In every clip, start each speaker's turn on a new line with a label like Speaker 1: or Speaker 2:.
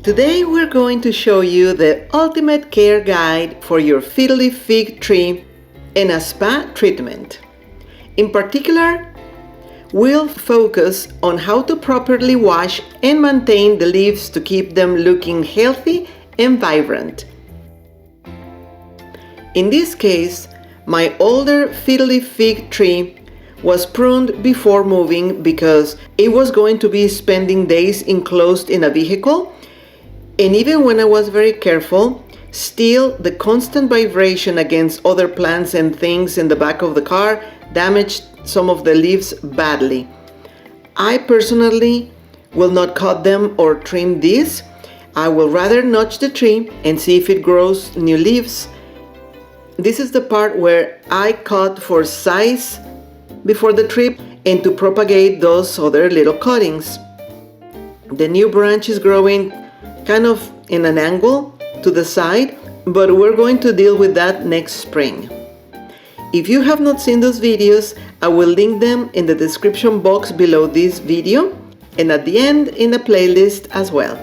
Speaker 1: Today we're going to show you the ultimate care guide for your Fiddle Leaf Fig tree and a spa treatment. In particular, we'll focus on how to properly wash and maintain the leaves to keep them looking healthy and vibrant. In this case, my older Fiddle Leaf Fig tree was pruned before moving because it was going to be spending days enclosed in a vehicle. And even when I was very careful, still the constant vibration against other plants and things in the back of the car damaged some of the leaves badly. I personally will not cut them or trim these. I will rather notch the tree and see if it grows new leaves. This is the part where I cut for size before the trip and to propagate those other little cuttings. The new branch is growing kind of in an angle to the side, but we're going to deal with that next spring. If you have not seen those videos, I will link them in the description box below this video and at the end in a playlist as well.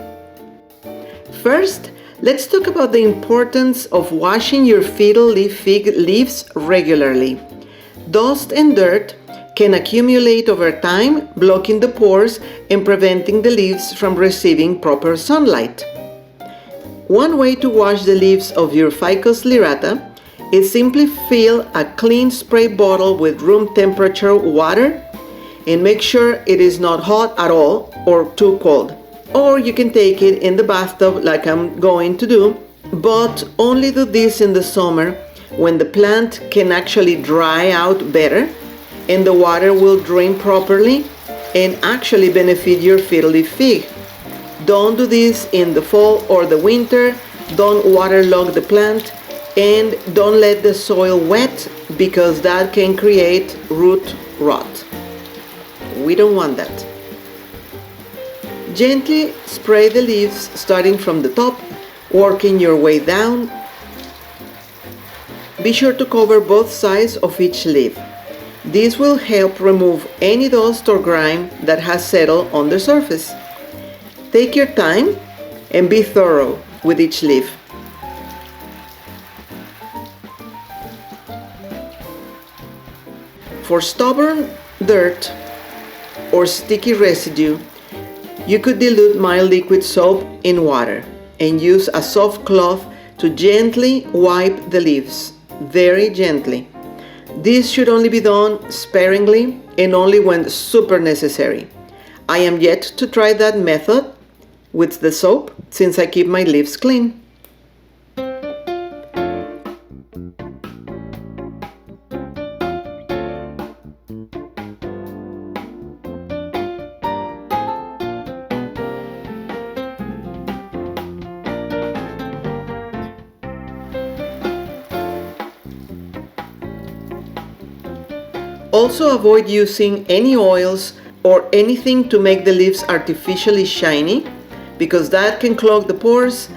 Speaker 1: First, let's talk about the importance of washing your Fiddle Leaf Fig leaves regularly. Dust and dirt can accumulate over time, blocking the pores and preventing the leaves from receiving proper sunlight. One way to wash the leaves of your Ficus Lyrata is simply fill a clean spray bottle with room temperature water and make sure it is not hot at all or too cold. Or you can take it in the bathtub like I'm going to do, but only do this in the summer when the plant can actually dry out better and the water will drain properly and actually benefit your Fiddle Leaf Fig. Don't do this in the fall or the winter. Don't waterlog the plant and don't let the soil wet because that can create root rot. We don't want that. Gently spray the leaves starting from the top, working your way down. Be sure to cover both sides of each leaf. This will help remove any dust or grime that has settled on the surface. Take your time and be thorough with each leaf. For stubborn dirt or sticky residue, you could dilute mild liquid soap in water and use a soft cloth to gently wipe the leaves, very gently. This should only be done sparingly and only when super necessary. I am yet to try that method with the soap since I keep my leaves clean. Also avoid using any oils or anything to make the leaves artificially shiny because that can clog the pores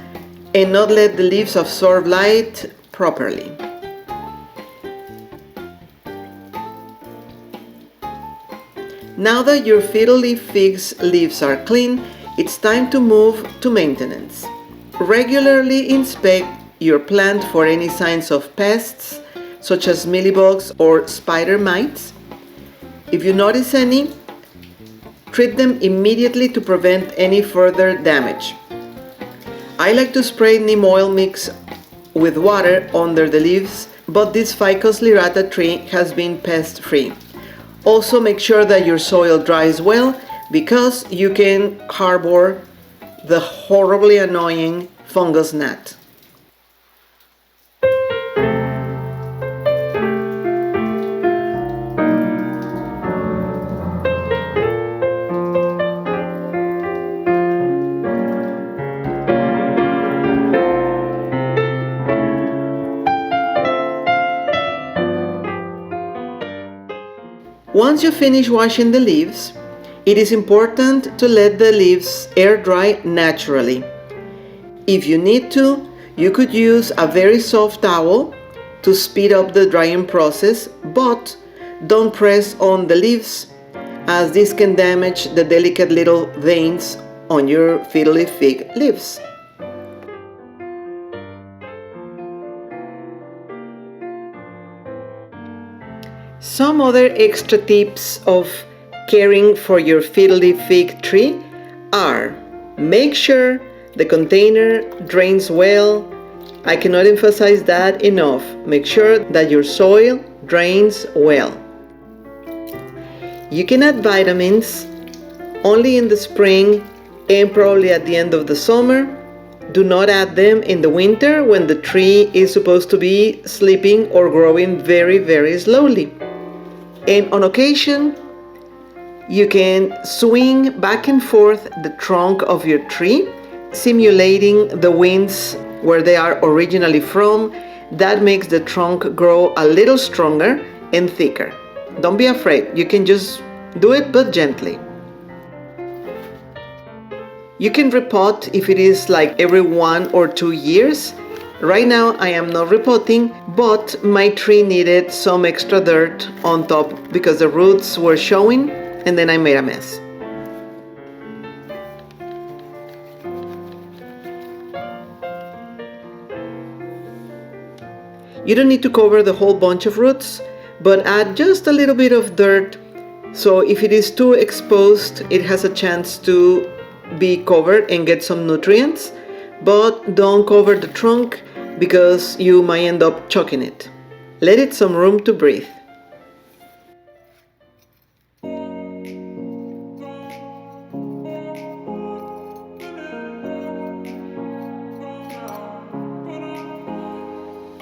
Speaker 1: and not let the leaves absorb light properly. Now that your Fiddle Leaf Fig's leaves are clean, it's time to move to maintenance. Regularly inspect your plant for any signs of pests such as mealybugs or spider mites. If you notice any, treat them immediately to prevent any further damage. I like to spray neem oil mix with water under the leaves, but this Ficus Lyrata tree has been pest-free. Also make sure that your soil dries well because you can harbor the horribly annoying fungus gnat. Once you finish washing the leaves, it is important to let the leaves air dry naturally. If you need to, you could use a very soft towel to speed up the drying process, but don't press on the leaves as this can damage the delicate little veins on your Fiddle Leaf Fig leaves. Some other extra tips of caring for your Fiddle Leaf Fig tree are: make sure the container drains well. I cannot emphasize that enough. Make sure that your soil drains well. You can add vitamins only in the spring and probably at the end of the summer. Do not add them in the winter when the tree is supposed to be sleeping or growing very, very slowly. And on occasion, you can swing back and forth the trunk of your tree, simulating the winds where they are originally from. That makes the trunk grow a little stronger and thicker. Don't be afraid, you can just do it, but gently. You can repot if it is like every 1 or 2 years. Right now I am not repotting, but my tree needed some extra dirt on top because the roots were showing, and then I made a mess. You don't need to cover the whole bunch of roots, but add just a little bit of dirt, so if it is too exposed, it has a chance to be covered and get some nutrients. But don't cover the trunk because you might end up choking it. Let it some room to breathe.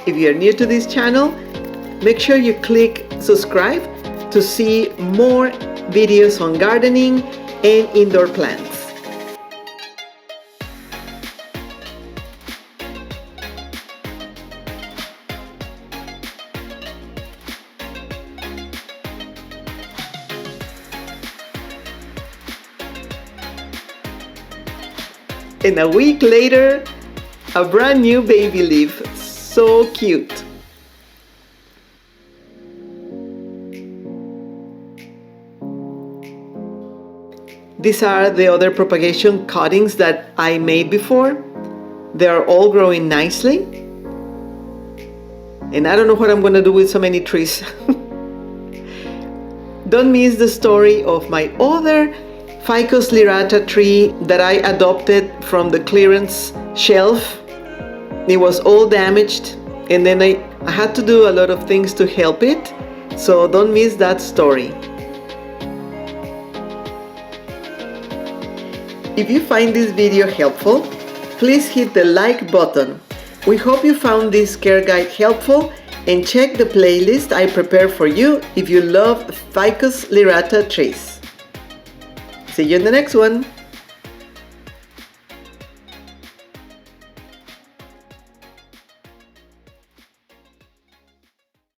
Speaker 1: If you're new to this channel, make sure you click subscribe to see more videos on gardening and indoor plants. And a week later, a brand new baby leaf. So cute. These are the other propagation cuttings that I made before. They are all growing nicely. And I don't know what I'm going to do with so many trees. Don't miss the story of my other Ficus Lyrata tree that I adopted from the clearance shelf. It was all damaged, and then I had to do a lot of things to help it, so don't miss that story. If you find this video helpful, please hit the like button. We hope you found this care guide helpful, and check the playlist I prepared for you if you love Ficus Lyrata trees. See you in the next one!